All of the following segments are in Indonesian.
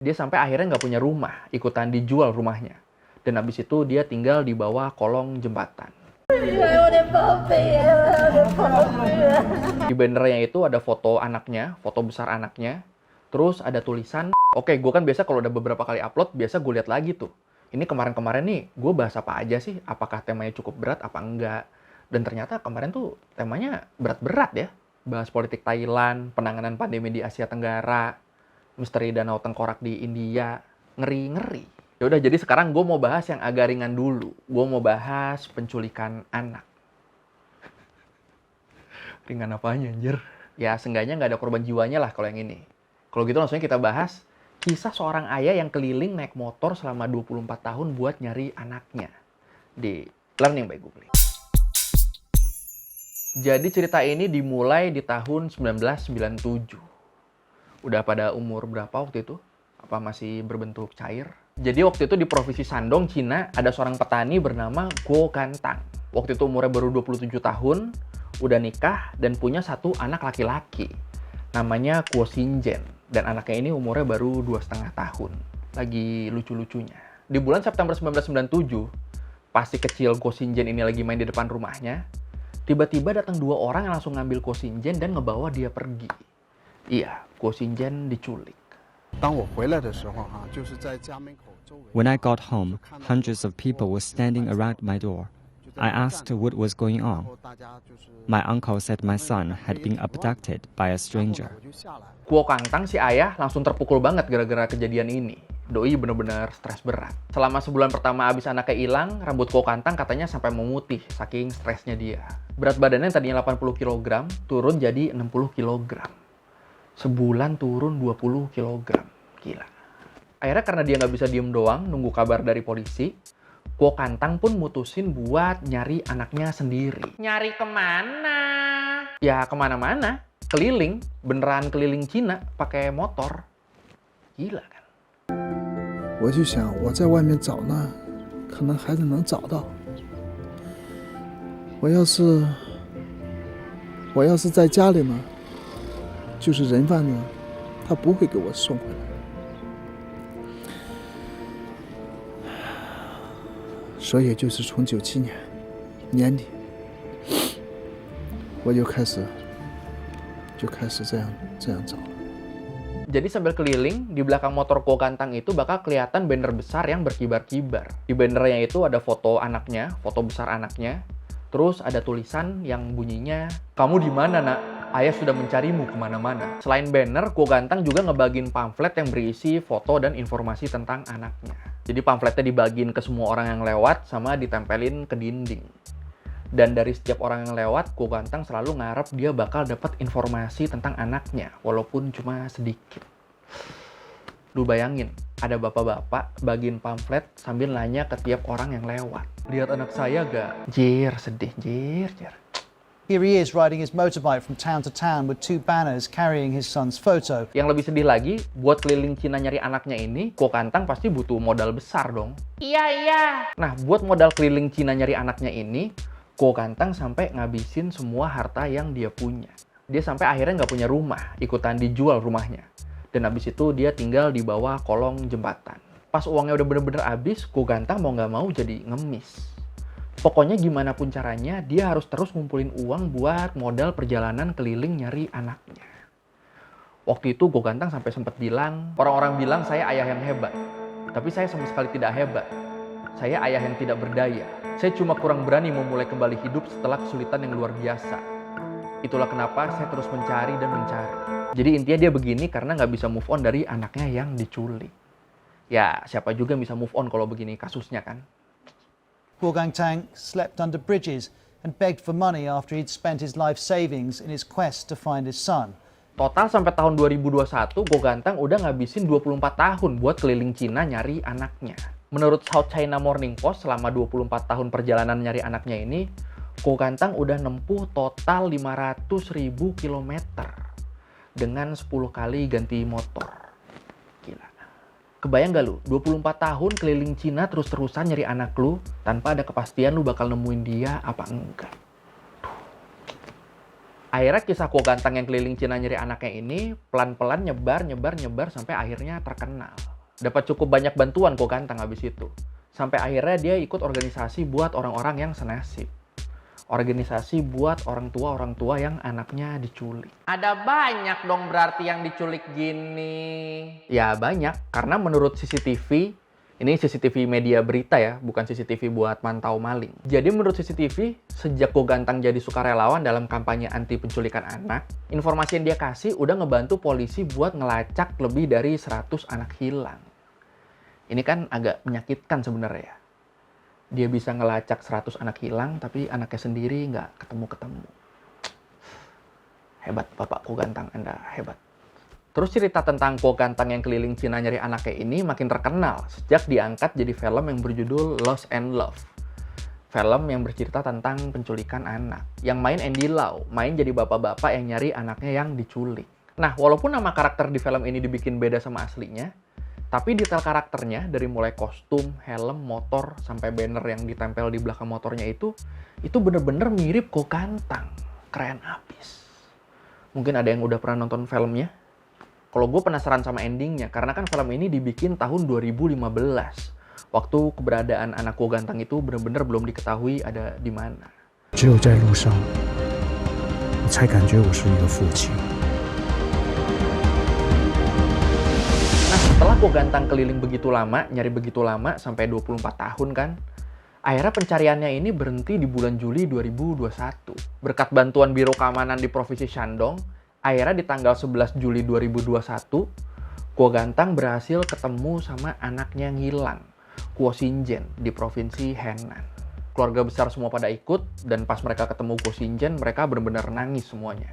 Dia sampai akhirnya nggak punya rumah, ikutan dijual rumahnya. Dan abis itu dia tinggal di bawah kolong jembatan. Di bannernya itu ada foto anaknya, foto besar anaknya. Terus ada tulisan, oke, gue kan biasa kalau udah beberapa kali upload, biasa gue lihat lagi tuh. Ini kemarin-kemarin nih, gue bahas apa aja sih? Apakah temanya cukup berat, apa enggak? Dan ternyata kemarin tuh temanya berat-berat ya. Bahas politik Thailand, penanganan pandemi di Asia Tenggara, misteri Danau Tengkorak di India, ngeri-ngeri. Ya udah, jadi sekarang gue mau bahas yang agak ringan dulu. Gue mau bahas penculikan anak. Ringan apanya, anjir? Ya, seenggaknya nggak ada korban jiwanya lah kalau yang ini. Kalau gitu langsungnya kita bahas kisah seorang ayah yang keliling naik motor selama 24 tahun buat nyari anaknya di Learning by Google. Jadi cerita ini dimulai di tahun 1997. Udah pada umur berapa waktu itu? Apa masih berbentuk cair? Jadi waktu itu di provinsi Shandong, Cina, ada seorang petani bernama Guo Gantang. Waktu itu umurnya baru 27 tahun, udah nikah, dan punya satu anak laki-laki. Namanya Guo Xinzhen. Dan anaknya ini umurnya baru 2,5 tahun. Lagi lucu-lucunya. Di bulan September 1997, pas si kecil Guo Xinzhen ini lagi main di depan rumahnya, tiba-tiba datang dua orang yang langsung ngambil Guo Xinzhen dan ngebawa dia pergi. Iya, Guo Xinzhen diculik. When I got home, hundreds of people were standing around my door. I asked what was going on. My uncle said my son had been abducted by a stranger. Guo Gantang si ayah langsung terpukul banget gara-gara kejadian ini. Doi bener-bener stres berat. Selama sebulan pertama abis anaknya hilang, rambut Guo Gantang katanya sampai memutih saking stresnya dia. Berat badannya tadinya 80 kg, turun jadi 60 kg. Sebulan turun 20 kg. Gila. Akhirnya karena dia nggak bisa diem doang, nunggu kabar dari polisi, Guo Gantang pun mutusin buat nyari anaknya sendiri. Nyari kemana? Ya kemana-mana. Keliling, beneran keliling Cina pakai motor. Gila kan? 我就想我在外面找呢，可能孩子能找到。我要是在家里呢，就是人贩子，他不会给我送回来。所以就是从97年年底，我就开始这样找了。 Jadi sambil keliling, di belakang motor Guo Gantang itu bakal kelihatan banner besar yang berkibar-kibar. Di bannernya itu ada foto anaknya, foto besar anaknya. Terus ada tulisan yang bunyinya, "Kamu di mana, Nak? Ayah sudah mencarimu kemana-mana." Selain banner, Guo Gantang juga ngebagiin pamflet yang berisi foto dan informasi tentang anaknya. Jadi pamfletnya dibagiin ke semua orang yang lewat sama ditempelin ke dinding. Dan dari setiap orang yang lewat, Guo Gantang selalu ngarep dia bakal dapat informasi tentang anaknya, walaupun cuma sedikit. Lu bayangin, ada bapak-bapak bagiin pamflet sambil nanya ke tiap orang yang lewat. Lihat anak saya gak? Jir, sedih, jir. Here he is riding his motorbike from town to town with two banners carrying his son's photo. Yang lebih sedih lagi, buat keliling Cina nyari anaknya ini, Guo Gantang pasti butuh modal besar dong. Iya. Nah, buat modal keliling Cina nyari anaknya ini, Guo Gantang sampai ngabisin semua harta yang dia punya. Dia sampai akhirnya nggak punya rumah, ikutan dijual rumahnya. Dan abis itu dia tinggal di bawah kolong jembatan. Pas uangnya udah bener-bener habis, Guo Gantang mau nggak mau jadi ngemis. Pokoknya gimana pun caranya, dia harus terus ngumpulin uang buat modal perjalanan keliling nyari anaknya. Waktu itu Guo Gantang sampai sempat bilang, orang-orang bilang saya ayah yang hebat. Tapi saya sama sekali tidak hebat. Saya ayah yang tidak berdaya. Saya cuma kurang berani memulai kembali hidup setelah kesulitan yang luar biasa. Itulah kenapa saya terus mencari dan mencari. Jadi intinya dia begini karena nggak bisa move on dari anaknya yang diculik. Ya, siapa juga bisa move on kalau begini kasusnya kan? Guo Gantang slept under bridges and begged for money after he'd spent his life savings in his quest to find his son. Total sampai tahun 2021, Guo Gantang udah ngabisin 24 tahun buat keliling Cina nyari anaknya. Menurut South China Morning Post, selama 24 tahun perjalanan nyari anaknya ini, Guo Gantang udah nempuh total 500.000 kilometer dengan 10 kali ganti motor. Gila. Kebayang gak lu, 24 tahun keliling Cina terus-terusan nyari anak lu tanpa ada kepastian lu bakal nemuin dia apa enggak. Akhirnya kisah Guo Gantang yang keliling Cina nyari anaknya ini pelan-pelan nyebar sampai akhirnya terkenal. Dapat cukup banyak bantuan Ko Gantang habis itu. Sampai akhirnya dia ikut organisasi buat orang-orang yang senasib. Organisasi buat orang tua yang anaknya diculik. Ada banyak dong berarti yang diculik gini. Ya banyak, karena menurut CCTV, ini CCTV media berita ya, bukan CCTV buat mantau maling. Jadi menurut CCTV, sejak Ko Gantang jadi sukarelawan dalam kampanye anti penculikan anak, informasi yang dia kasih udah ngebantu polisi buat ngelacak lebih dari 100 anak hilang. Ini kan agak menyakitkan sebenarnya. Dia bisa ngelacak 100 anak hilang, tapi anaknya sendiri nggak ketemu-ketemu. Hebat Bapak Ko Gantang, Anda hebat. Terus cerita tentang Ko Gantang yang keliling Cina nyari anaknya ini makin terkenal sejak diangkat jadi film yang berjudul Lost and Love. Film yang bercerita tentang penculikan anak. Yang main Andy Lau, main jadi bapak-bapak yang nyari anaknya yang diculik. Nah, walaupun nama karakter di film ini dibikin beda sama aslinya, tapi detail karakternya dari mulai kostum, helm, motor, sampai banner yang ditempel di belakang motornya itu bener-bener mirip Ko Gantang. Keren abis. Mungkin ada yang udah pernah nonton filmnya? Kalau gue penasaran sama endingnya, karena kan film ini dibikin tahun 2015. Waktu keberadaan anak Ko Gantang itu bener-bener belum diketahui ada di mana. 只有在路上，我才感觉我是一个父亲。 Nah, setelah Ko Gantang keliling begitu lama, nyari begitu lama, sampai 24 tahun kan, akhirnya pencariannya ini berhenti di bulan Juli 2021. Berkat bantuan Biro Keamanan di Provinsi Shandong, akhirnya di tanggal 11 Juli 2021, Ko Gantang berhasil ketemu sama anaknya yang hilang, Guo Xinjian, di Provinsi Henan. Keluarga besar semua pada ikut, dan pas mereka ketemu Guo Xinjian, mereka benar-benar nangis semuanya.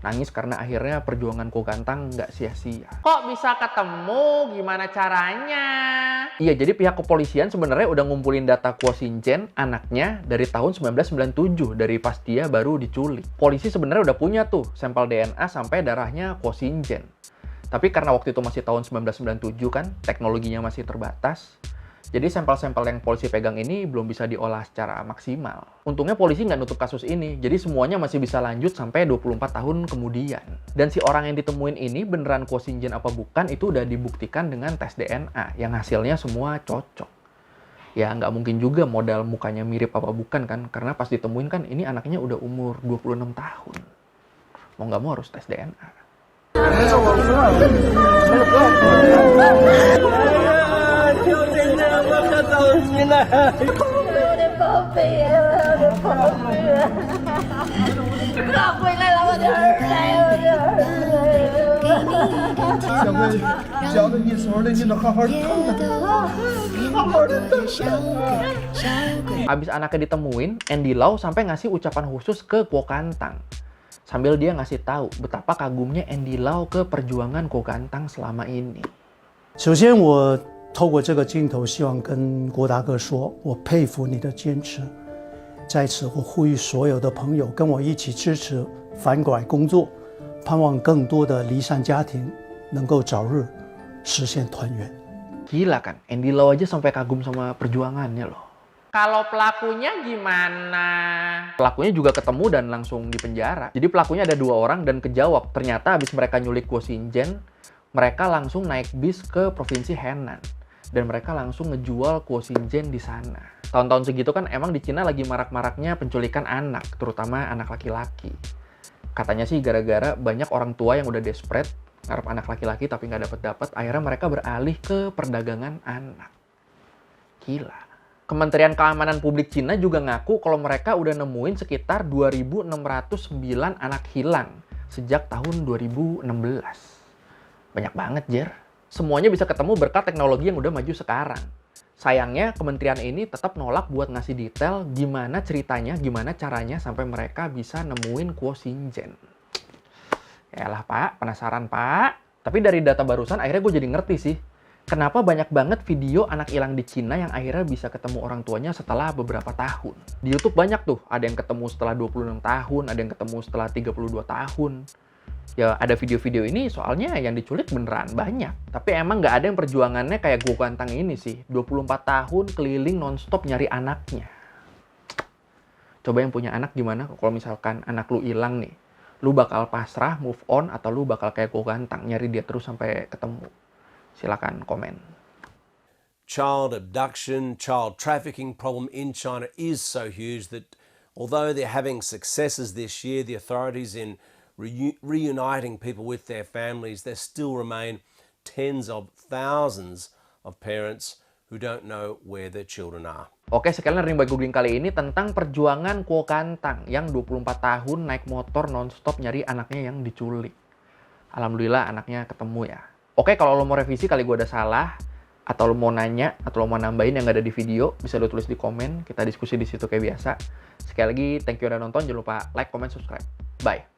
Nangis karena akhirnya perjuangan Ko Gantang nggak sia-sia. Kok bisa ketemu? Gimana caranya? Iya, jadi pihak kepolisian sebenarnya udah ngumpulin data Guo Xinjian, anaknya, dari tahun 1997, dari pas dia baru diculik. Polisi sebenarnya udah punya tuh sampel DNA sampai darahnya Guo Xinjian. Tapi karena waktu itu masih tahun 1997 kan, teknologinya masih terbatas. Jadi sampel-sampel yang polisi pegang ini belum bisa diolah secara maksimal. Untungnya polisi nggak nutup kasus ini, jadi semuanya masih bisa lanjut sampai 24 tahun kemudian. Dan si orang yang ditemuin ini beneran Guo Xinjian apa bukan itu udah dibuktikan dengan tes DNA, yang hasilnya semua cocok. Ya nggak mungkin juga modal mukanya mirip apa bukan kan, karena pas ditemuin kan ini anaknya udah umur 26 tahun. Mau nggak mau harus tes DNA. Abis anaknya ditemuin, Andy Lau sampai ngasih ucapan khusus ke Ko Gantang. Sambil dia ngasih tahu betapa kagumnya Andy Lau ke perjuangan Ko Gantang selama ini. 首先，我透过这个镜头，希望跟郭大哥说，我佩服你的坚持。在此，我呼吁所有的朋友跟我一起支持反拐工作，盼望更多的离散家庭能够早日实现团圆。 Gila kan, Andy Lau aja sampai kagum sama perjuangannya loh. Kalau pelakunya gimana? Pelakunya juga ketemu dan langsung dipenjara. Jadi pelakunya ada 2 orang dan kejawab. Ternyata habis mereka nyulik Guo Xinjian, mereka langsung naik bis ke Provinsi Henan. Dan mereka langsung ngejual Guo Xinjian di sana. Tahun-tahun segitu kan emang di Cina lagi marak-maraknya penculikan anak, terutama anak laki-laki. Katanya sih gara-gara banyak orang tua yang udah desperate, ngarep anak laki-laki tapi nggak dapet-dapet, akhirnya mereka beralih ke perdagangan anak. Gila. Kementerian Keamanan Publik Cina juga ngaku kalau mereka udah nemuin sekitar 2.609 anak hilang sejak tahun 2016. Banyak banget, Jer. Semuanya bisa ketemu berkat teknologi yang udah maju sekarang. Sayangnya, kementerian ini tetap nolak buat ngasih detail gimana ceritanya, gimana caranya sampai mereka bisa nemuin Guo Xinjian. Yalah, Pak. Penasaran, Pak. Tapi dari data barusan, akhirnya gue jadi ngerti sih. Kenapa banyak banget video anak hilang di Cina yang akhirnya bisa ketemu orang tuanya setelah beberapa tahun. Di YouTube banyak tuh, ada yang ketemu setelah 26 tahun, ada yang ketemu setelah 32 tahun. Ya ada video-video ini soalnya yang diculik beneran banyak. Tapi emang nggak ada yang perjuangannya kayak Ko Gantang ini sih. 24 tahun keliling nonstop nyari anaknya. Coba yang punya anak gimana kalau misalkan anak lu hilang nih. Lu bakal pasrah, move on, atau lu bakal kayak Ko Gantang nyari dia terus sampai ketemu? Silakan komen. child abduction, child trafficking problem in China is so huge that although they're having successes this year, the authorities in reuniting people with their families, there still remain tens of thousands of parents who don't know where their children are. Oke, sekian learning by googling kali ini tentang perjuangan Kuo Kantang yang 24 tahun naik motor nonstop nyari anaknya yang diculik. Alhamdulillah anaknya ketemu ya. Oke, kalau lo mau revisi kali gue udah salah, atau lo mau nanya, atau lo mau nambahin yang nggak ada di video, bisa lo tulis di komen, kita diskusi di situ kayak biasa. Sekali lagi, thank you udah nonton, jangan lupa like, comment, subscribe. Bye!